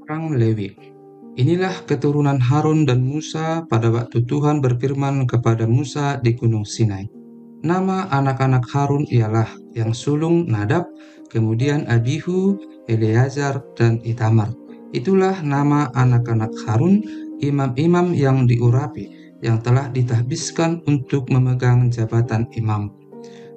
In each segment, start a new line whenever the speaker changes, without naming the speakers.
Orang Lewi. Inilah keturunan Harun dan Musa pada waktu Tuhan berfirman kepada Musa di Gunung Sinai. Nama anak-anak Harun ialah yang sulung Nadab, kemudian Abihu, Eleazar, dan Itamar. Itulah nama anak-anak Harun, imam-imam yang diurapi, yang telah ditahbiskan untuk memegang jabatan imam.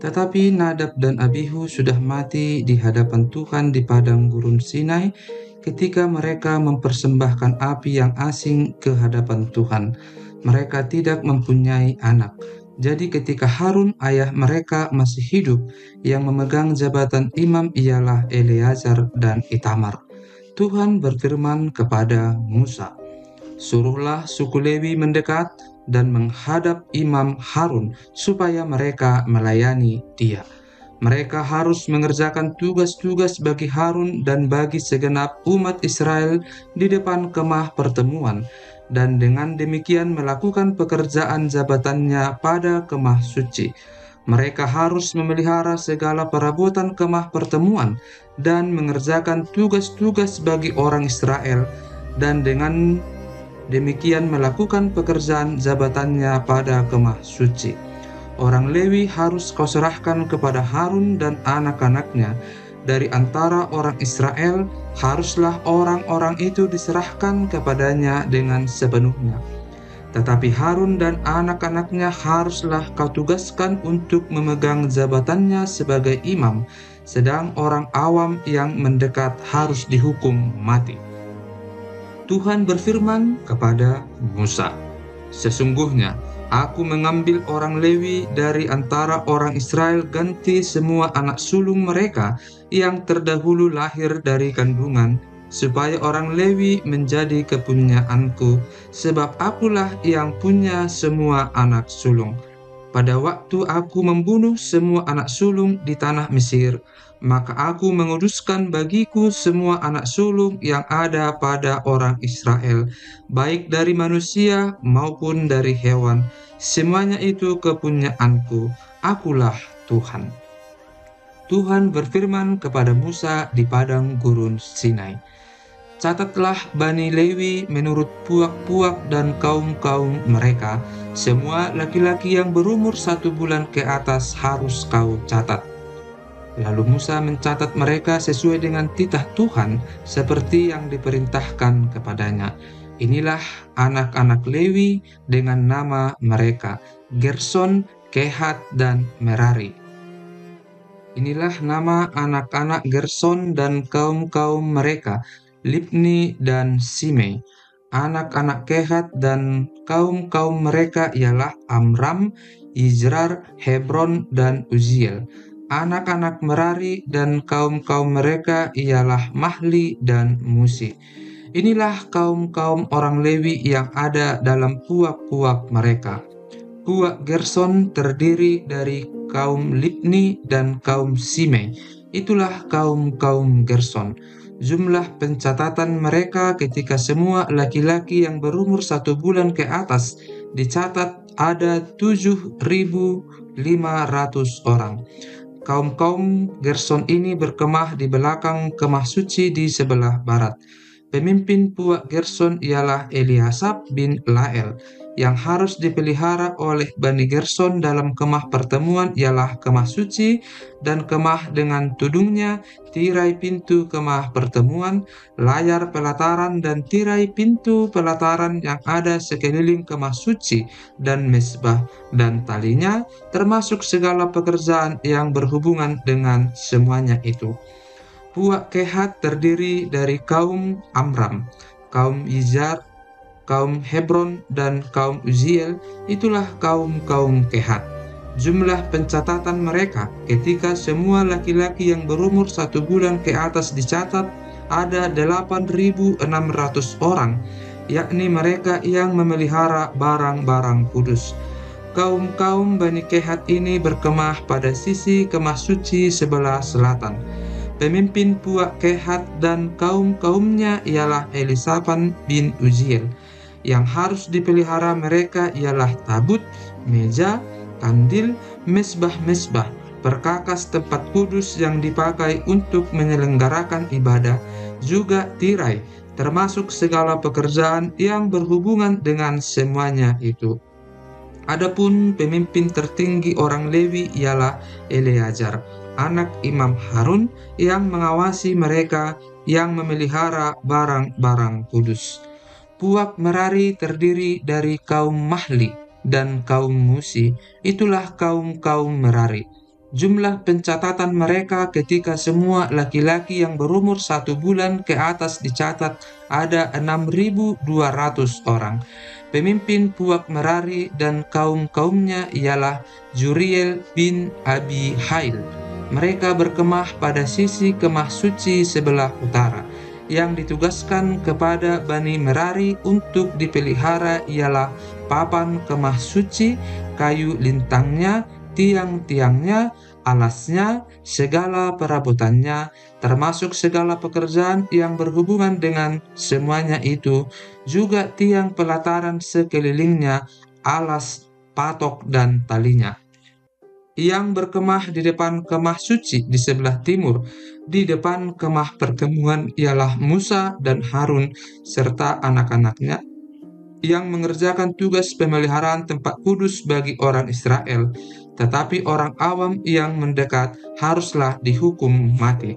Tetapi Nadab dan Abihu sudah mati di hadapan Tuhan di padang gurun Sinai ketika mereka mempersembahkan api yang asing ke hadapan Tuhan. Mereka tidak mempunyai anak. Jadi ketika Harun ayah mereka masih hidup, yang memegang jabatan imam ialah Eleazar dan Itamar. Tuhan berfirman kepada Musa, "Suruhlah suku Lewi mendekat dan menghadap Imam Harun supaya mereka melayani dia. Mereka harus mengerjakan tugas-tugas bagi Harun dan bagi segenap umat Israel di depan kemah pertemuan, dan dengan demikian melakukan pekerjaan jabatannya pada kemah suci. Mereka harus memelihara segala perabotan kemah pertemuan dan mengerjakan tugas-tugas bagi orang Israel, dan dengan demikian melakukan pekerjaan jabatannya pada kemah suci. Orang Lewi harus kau serahkan kepada Harun dan anak-anaknya. Dari antara orang Israel, haruslah orang-orang itu diserahkan kepadanya dengan sepenuhnya. Tetapi Harun dan anak-anaknya haruslah kau tugaskan untuk memegang jabatannya sebagai imam, sedang orang awam yang mendekat harus dihukum mati." Tuhan berfirman kepada Musa, "Sesungguhnya Aku mengambil orang Lewi dari antara orang Israel ganti semua anak sulung mereka yang terdahulu lahir dari kandungan, supaya orang Lewi menjadi kepunyaanku, sebab akulah yang punya semua anak sulung. Pada waktu aku membunuh semua anak sulung di tanah Mesir, maka aku menguduskan bagiku semua anak sulung yang ada pada orang Israel, baik dari manusia maupun dari hewan. Semuanya itu kepunyaanku. Akulah Tuhan." Tuhan berfirman kepada Musa di padang gurun Sinai, "Catatlah Bani Lewi menurut puak-puak dan kaum-kaum mereka. Semua laki-laki yang berumur 1 bulan ke atas harus kau catat." Lalu Musa mencatat mereka sesuai dengan titah Tuhan seperti yang diperintahkan kepadanya. Inilah anak-anak Lewi dengan nama mereka, Gerson, Kehat, dan Merari. Inilah nama anak-anak Gerson dan kaum-kaum mereka, Libni dan Simei. Anak-anak Kehat dan kaum-kaum mereka ialah Amram, Izrar, Hebron, dan Uziel. Anak-anak Merari dan kaum-kaum mereka ialah Mahli dan Musi. Inilah kaum-kaum orang Lewi yang ada dalam puak-puak mereka. Puak Gerson terdiri dari kaum Libni dan kaum Simei. Itulah kaum-kaum Gerson. Jumlah pencatatan mereka ketika semua laki-laki yang berumur 1 bulan ke atas dicatat ada 7.500 orang. Kaum-kaum Gerson ini berkemah di belakang kemah suci di sebelah barat. Pemimpin puak Gerson ialah Eliasab bin Lael. Yang harus dipelihara oleh Bani Gerson dalam kemah pertemuan ialah kemah suci dan kemah dengan tudungnya, tirai pintu kemah pertemuan, layar pelataran dan tirai pintu pelataran yang ada sekeliling kemah suci, dan mesbah dan talinya, termasuk segala pekerjaan yang berhubungan dengan semuanya itu. Puak Kehat terdiri dari kaum Amram, kaum Izar, kaum Hebron, dan kaum Uziel. Itulah kaum-kaum Kehat. Jumlah pencatatan mereka ketika semua laki-laki yang berumur 1 bulan ke atas dicatat ada 8.600 orang, yakni mereka yang memelihara barang-barang kudus. Kaum-kaum Bani Kehat ini berkemah pada sisi kemah suci sebelah selatan. Pemimpin puak Kehat dan kaum-kaumnya ialah Elisafan bin Uziel. Yang harus dipelihara mereka ialah tabut, meja, kandil, mesbah-mesbah, perkakas tempat kudus yang dipakai untuk menyelenggarakan ibadah, juga tirai, termasuk segala pekerjaan yang berhubungan dengan semuanya itu. Adapun pemimpin tertinggi orang Lewi ialah Eleazar, anak Imam Harun, yang mengawasi mereka yang memelihara barang-barang kudus. Puak Merari terdiri dari kaum Mahli dan kaum Musi, itulah kaum-kaum Merari. Jumlah pencatatan mereka ketika semua laki-laki yang berumur 1 bulan ke atas dicatat ada 6.200 orang. Pemimpin Puak Merari dan kaum-kaumnya ialah Juriel bin Abi Hail. Mereka berkemah pada sisi kemah suci sebelah utara. Yang ditugaskan kepada Bani Merari untuk dipelihara ialah papan kemah suci, kayu lintangnya, tiang-tiangnya, alasnya, segala perabotannya, termasuk segala pekerjaan yang berhubungan dengan semuanya itu, juga tiang pelataran sekelilingnya, alas, patok, dan talinya. Yang berkemah di depan kemah suci di sebelah timur, di depan kemah pertemuan ialah Musa dan Harun serta anak-anaknya yang mengerjakan tugas pemeliharaan tempat kudus bagi orang Israel, tetapi orang awam yang mendekat haruslah dihukum mati.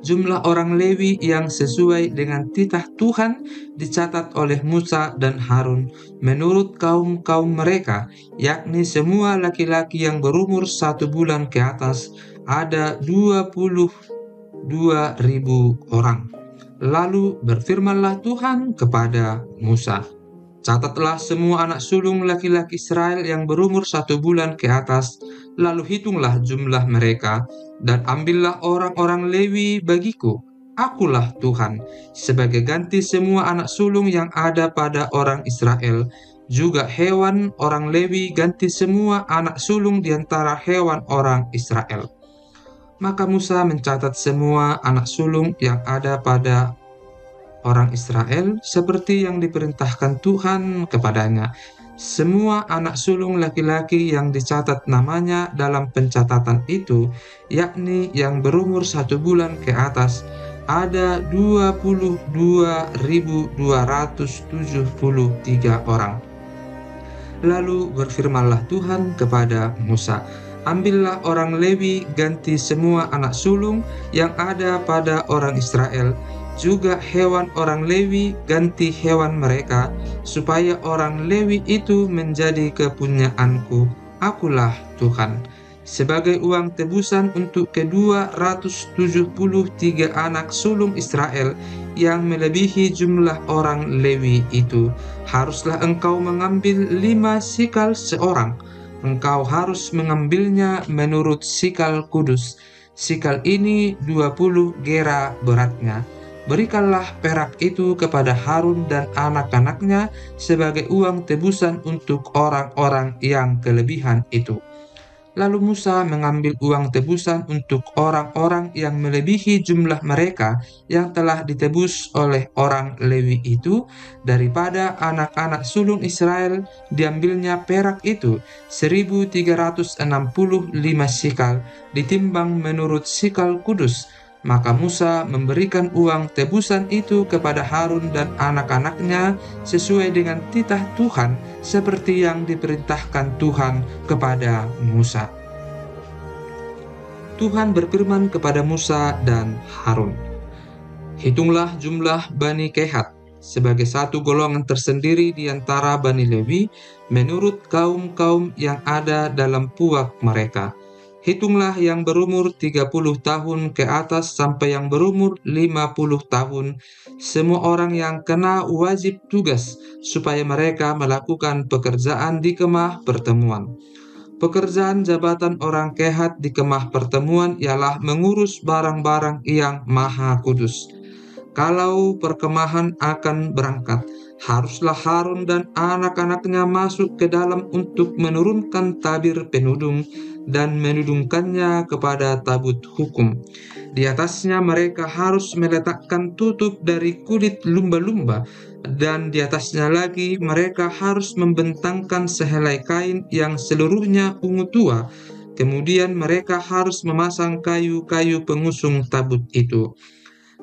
Jumlah orang Lewi yang sesuai dengan titah Tuhan dicatat oleh Musa dan Harun menurut kaum-kaum mereka, yakni semua laki-laki yang berumur 1 bulan ke atas ada 22.000 orang. Lalu berfirmanlah Tuhan kepada Musa, "Catatlah semua anak sulung laki-laki Israel yang berumur 1 bulan ke atas, lalu hitunglah jumlah mereka, dan ambillah orang-orang Lewi bagiku. Akulah Tuhan, sebagai ganti semua anak sulung yang ada pada orang Israel. Juga hewan orang Lewi ganti semua anak sulung di antara hewan orang Israel." Maka Musa mencatat semua anak sulung yang ada pada orang Israel seperti yang diperintahkan Tuhan kepadanya. Semua anak sulung laki-laki yang dicatat namanya dalam pencatatan itu, yakni yang berumur 1 bulan ke atas, ada 22.273 orang. Lalu berfirmanlah Tuhan kepada Musa, "Ambillah orang Lewi ganti semua anak sulung yang ada pada orang Israel, juga hewan orang Lewi ganti hewan mereka, supaya orang Lewi itu menjadi kepunyaanku. Akulah Tuhan. Sebagai uang tebusan untuk ke-273 anak sulung Israel yang melebihi jumlah orang Lewi itu, haruslah engkau mengambil 5 sikal seorang. Engkau harus mengambilnya menurut sikal kudus. Sikal ini 20 gera beratnya. Berikanlah perak itu kepada Harun dan anak-anaknya sebagai uang tebusan untuk orang-orang yang kelebihan itu." Lalu Musa mengambil uang tebusan untuk orang-orang yang melebihi jumlah mereka yang telah ditebus oleh orang Lewi itu. Daripada anak-anak sulung Israel diambilnya perak itu 1.365 sikal, ditimbang menurut sikal kudus. Maka Musa memberikan uang tebusan itu kepada Harun dan anak-anaknya sesuai dengan titah Tuhan, seperti yang diperintahkan Tuhan kepada Musa. Tuhan berfirman kepada Musa dan Harun, "Hitunglah jumlah Bani Kehat sebagai satu golongan tersendiri di antara Bani Lewi menurut kaum-kaum yang ada dalam puak mereka. Hitunglah yang berumur 30 tahun ke atas sampai yang berumur 50 tahun, semua orang yang kena wajib tugas, supaya mereka melakukan pekerjaan di kemah pertemuan. Pekerjaan jabatan orang Kehat di kemah pertemuan ialah mengurus barang-barang yang maha kudus. Kalau perkemahan akan berangkat, haruslah Harun dan anak-anaknya masuk ke dalam untuk menurunkan tabir penudung dan menudungkannya kepada tabut hukum. Di atasnya mereka harus meletakkan tutup dari kulit lumba-lumba, dan di atasnya lagi mereka harus membentangkan sehelai kain yang seluruhnya ungu tua. Kemudian mereka harus memasang kayu-kayu pengusung tabut itu.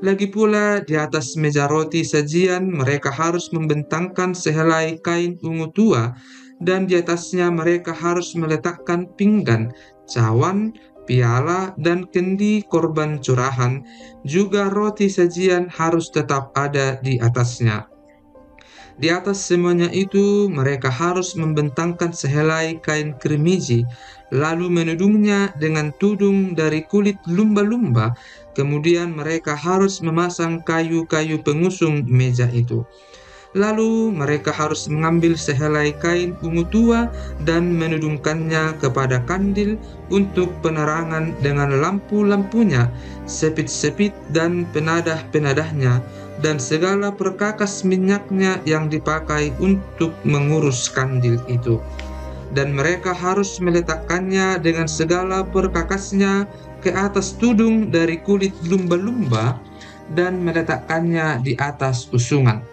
Lagi pula di atas meja roti sajian mereka harus membentangkan sehelai kain ungu tua, dan di atasnya mereka harus meletakkan pinggan, cawan, piala, dan kendi korban curahan. Juga roti sajian harus tetap ada di atasnya. Di atas semuanya itu, mereka harus membentangkan sehelai kain kermiji, lalu menudungnya dengan tudung dari kulit lumba-lumba. Kemudian mereka harus memasang kayu-kayu pengusung meja itu. Lalu mereka harus mengambil sehelai kain ungu tua dan menudungkannya kepada kandil untuk penerangan dengan lampu-lampunya, sepit-sepit dan penadah-penadahnya, dan segala perkakas minyaknya yang dipakai untuk mengurus kandil itu. Dan mereka harus meletakkannya dengan segala perkakasnya ke atas tudung dari kulit lumba-lumba dan meletakkannya di atas usungan.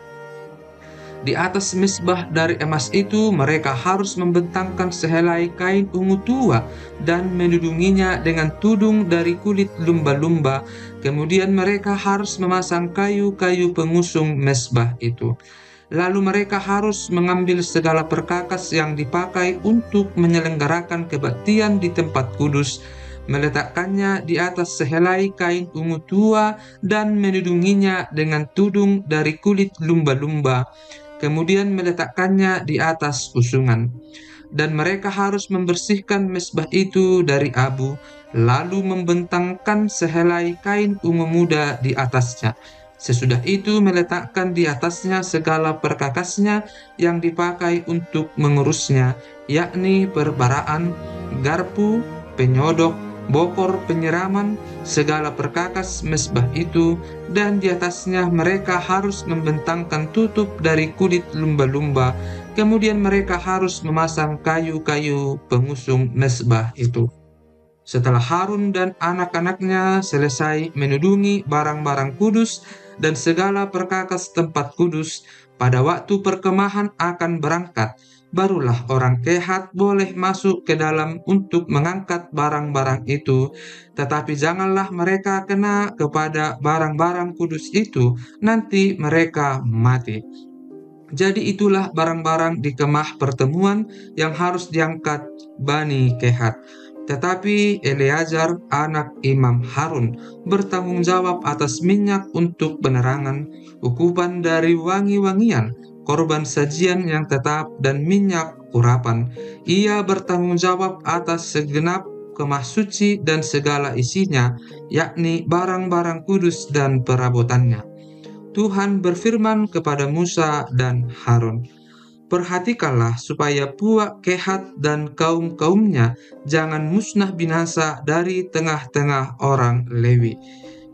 Di atas mezbah dari emas itu mereka harus membentangkan sehelai kain ungu tua dan menudunginya dengan tudung dari kulit lumba-lumba. Kemudian mereka harus memasang kayu-kayu pengusung mezbah itu. Lalu mereka harus mengambil segala perkakas yang dipakai untuk menyelenggarakan kebaktian di tempat kudus, meletakkannya di atas sehelai kain ungu tua dan menudunginya dengan tudung dari kulit lumba-lumba, kemudian meletakkannya di atas usungan. Dan mereka harus membersihkan mezbah itu dari abu, lalu membentangkan sehelai kain ungu muda di atasnya. Sesudah itu meletakkan di atasnya segala perkakasnya yang dipakai untuk mengurusnya, yakni perbaraan, garpu, penyodok, bokor penyiraman, segala perkakas mezbah itu, dan di atasnya mereka harus membentangkan tutup dari kulit lumba-lumba. Kemudian mereka harus memasang kayu-kayu pengusung mezbah itu. Setelah Harun dan anak-anaknya selesai menudungi barang-barang kudus dan segala perkakas tempat kudus, pada waktu perkemahan akan berangkat, barulah orang kehat boleh masuk ke dalam untuk mengangkat barang-barang itu. Tetapi janganlah mereka kena kepada barang-barang kudus itu, nanti mereka mati. Jadi itulah barang-barang di kemah pertemuan yang harus diangkat Bani Kehat. Tetapi Eleazar anak Imam Harun bertanggung jawab atas minyak untuk penerangan, ukupan dari wangi-wangian, korban sajian yang tetap, dan minyak urapan. Ia bertanggung jawab atas segenap kemah suci dan segala isinya, yakni barang-barang kudus dan perabotannya. Tuhan berfirman kepada Musa dan Harun, "Perhatikanlah supaya puak Kehat dan kaum-kaumnya jangan musnah binasa dari tengah-tengah orang Lewi.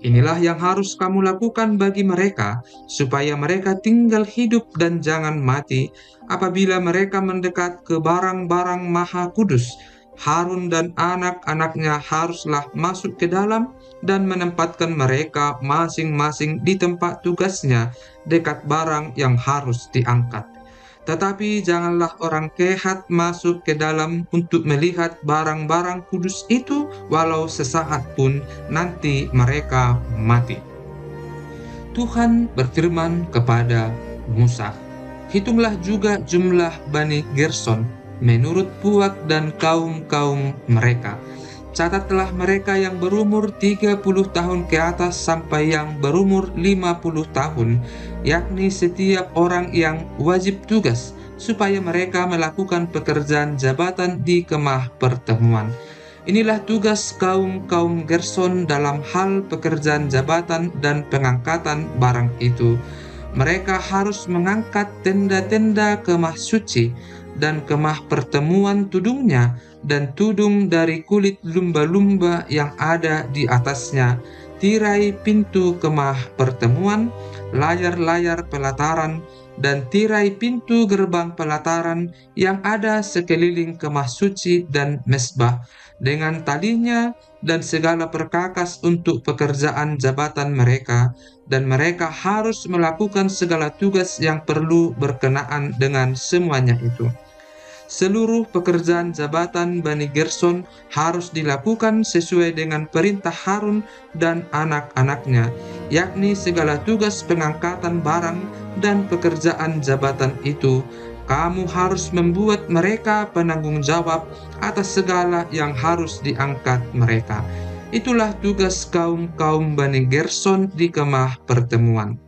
Inilah yang harus kamu lakukan bagi mereka, supaya mereka tinggal hidup dan jangan mati apabila mereka mendekat ke barang-barang maha kudus. Harun dan anak-anaknya haruslah masuk ke dalam dan menempatkan mereka masing-masing di tempat tugasnya dekat barang yang harus diangkat. Tetapi janganlah orang Kehat masuk ke dalam untuk melihat barang-barang kudus itu walau sesaat pun, nanti mereka mati." Tuhan berfirman kepada Musa, "Hitunglah juga jumlah Bani Gerson menurut puak dan kaum-kaum mereka. Catatlah mereka yang berumur 30 tahun ke atas sampai yang berumur 50 tahun, yakni setiap orang yang wajib tugas, supaya mereka melakukan pekerjaan jabatan di kemah pertemuan. Inilah tugas kaum-kaum Gerson dalam hal pekerjaan jabatan dan pengangkatan barang itu. Mereka harus mengangkat tenda-tenda kemah suci dan kemah pertemuan tudungnya, dan tudung dari kulit lumba-lumba yang ada di atasnya, tirai pintu kemah pertemuan, layar-layar pelataran, dan tirai pintu gerbang pelataran yang ada sekeliling kemah suci dan mezbah, dengan talinya dan segala perkakas untuk pekerjaan jabatan mereka, dan mereka harus melakukan segala tugas yang perlu berkenaan dengan semuanya itu. Seluruh pekerjaan jabatan Bani Gerson harus dilakukan sesuai dengan perintah Harun dan anak-anaknya. yakni segala tugas pengangkatan barang dan pekerjaan jabatan itu. Kamu harus membuat mereka penanggung jawab atas segala yang harus diangkat mereka. Itulah tugas kaum-kaum Bani Gerson di kemah pertemuan.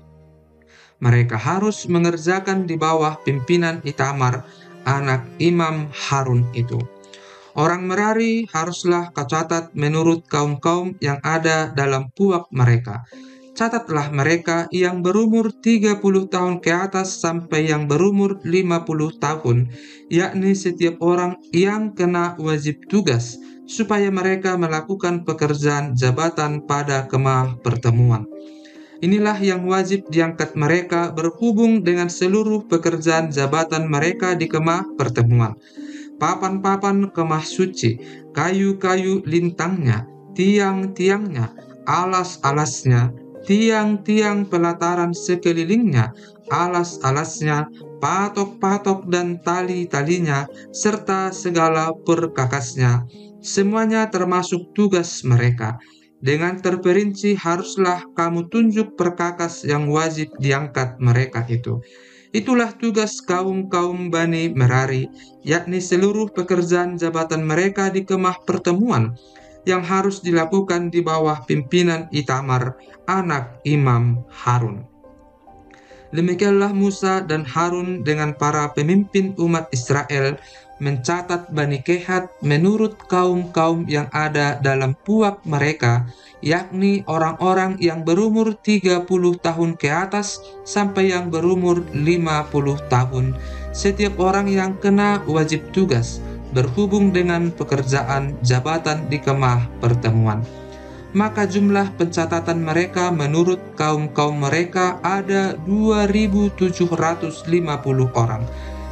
Mereka harus mengerjakan di bawah pimpinan Itamar, anak Imam Harun itu. Orang Merari haruslah catat menurut kaum-kaum yang ada dalam puak mereka. Catatlah mereka yang berumur 30 tahun ke atas sampai yang berumur 50 tahun, yakni setiap orang yang kena wajib tugas, supaya mereka melakukan pekerjaan jabatan pada kemah pertemuan. Inilah yang wajib diangkat mereka berhubung dengan seluruh pekerjaan jabatan mereka di kemah pertemuan. Papan-papan kemah suci, kayu-kayu lintangnya, tiang-tiangnya, alas-alasnya, tiang-tiang pelataran sekelilingnya, alas-alasnya, patok-patok dan tali-talinya, serta segala perkakasnya. Semuanya termasuk tugas mereka. Dengan terperinci haruslah kamu tunjuk perkakas yang wajib diangkat mereka itu. Itulah tugas kaum-kaum Bani Merari, yakni seluruh pekerjaan jabatan mereka di kemah pertemuan yang harus dilakukan di bawah pimpinan Itamar, anak Imam Harun. Demikianlah Musa dan Harun dengan para pemimpin umat Israel mencatat Bani Kehat menurut kaum-kaum yang ada dalam puak mereka, yakni orang-orang yang berumur 30 tahun ke atas sampai yang berumur 50 tahun, setiap orang yang kena wajib tugas berhubung dengan pekerjaan jabatan di kemah pertemuan. Maka jumlah pencatatan mereka menurut kaum-kaum mereka ada 2.750 orang.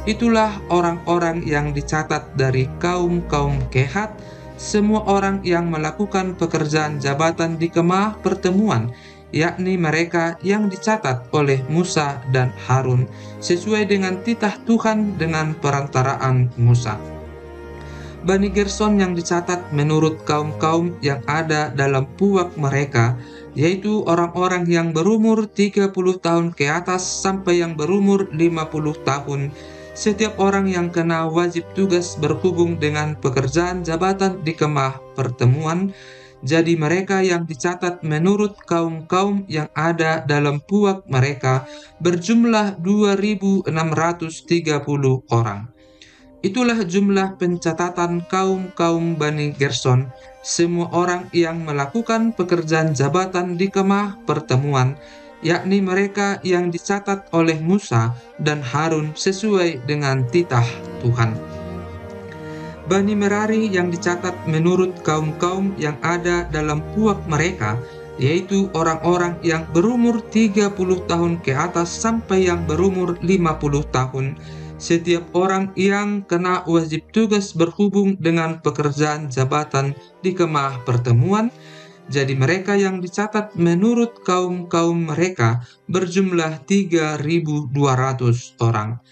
Itulah orang-orang yang dicatat dari kaum-kaum Kehat, semua orang yang melakukan pekerjaan jabatan di kemah pertemuan, yakni mereka yang dicatat oleh Musa dan Harun, sesuai dengan titah Tuhan dengan perantaraan Musa. Bani Gerson yang dicatat menurut kaum-kaum yang ada dalam puak mereka, yaitu orang-orang yang berumur 30 tahun ke atas sampai yang berumur 50 tahun, setiap orang yang kena wajib tugas berhubung dengan pekerjaan jabatan di kemah pertemuan. Jadi mereka yang dicatat menurut kaum-kaum yang ada dalam puak mereka berjumlah 2.630 orang. Itulah jumlah pencatatan kaum-kaum Bani Gerson, semua orang yang melakukan pekerjaan jabatan di kemah pertemuan, yakni mereka yang dicatat oleh Musa dan Harun sesuai dengan titah Tuhan. Bani Merari yang dicatat menurut kaum-kaum yang ada dalam puak mereka, yaitu orang-orang yang berumur 30 tahun ke atas sampai yang berumur 50 tahun, setiap orang yang kena wajib tugas berhubung dengan pekerjaan jabatan di kemah pertemuan. Jadi mereka yang dicatat menurut kaum-kaum mereka berjumlah 3.200 orang.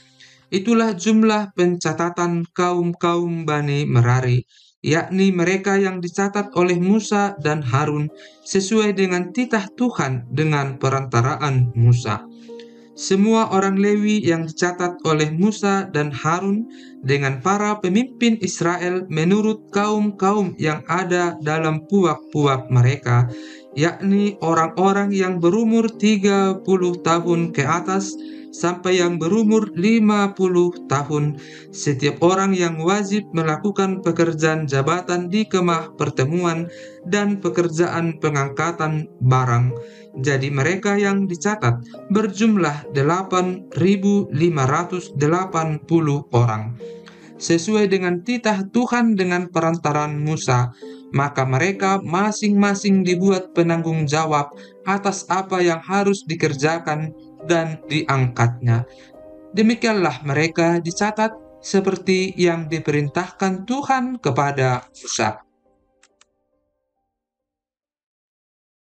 Itulah jumlah pencatatan kaum-kaum Bani Merari, yakni mereka yang dicatat oleh Musa dan Harun sesuai dengan titah Tuhan dengan perantaraan Musa. Semua orang Lewi yang dicatat oleh Musa dan Harun dengan para pemimpin Israel menurut kaum-kaum yang ada dalam puak-puak mereka, yakni orang-orang yang berumur 30 tahun ke atas sampai yang berumur 50 tahun, setiap orang yang wajib melakukan pekerjaan jabatan di kemah pertemuan dan pekerjaan pengangkatan barang. Jadi mereka yang dicatat berjumlah 8.580 orang. Sesuai dengan titah Tuhan dengan perantaran Musa, maka mereka masing-masing dibuat penanggung jawab atas apa yang harus dikerjakan dan diangkatnya. Demikianlah mereka dicatat seperti yang diperintahkan Tuhan kepada Musa.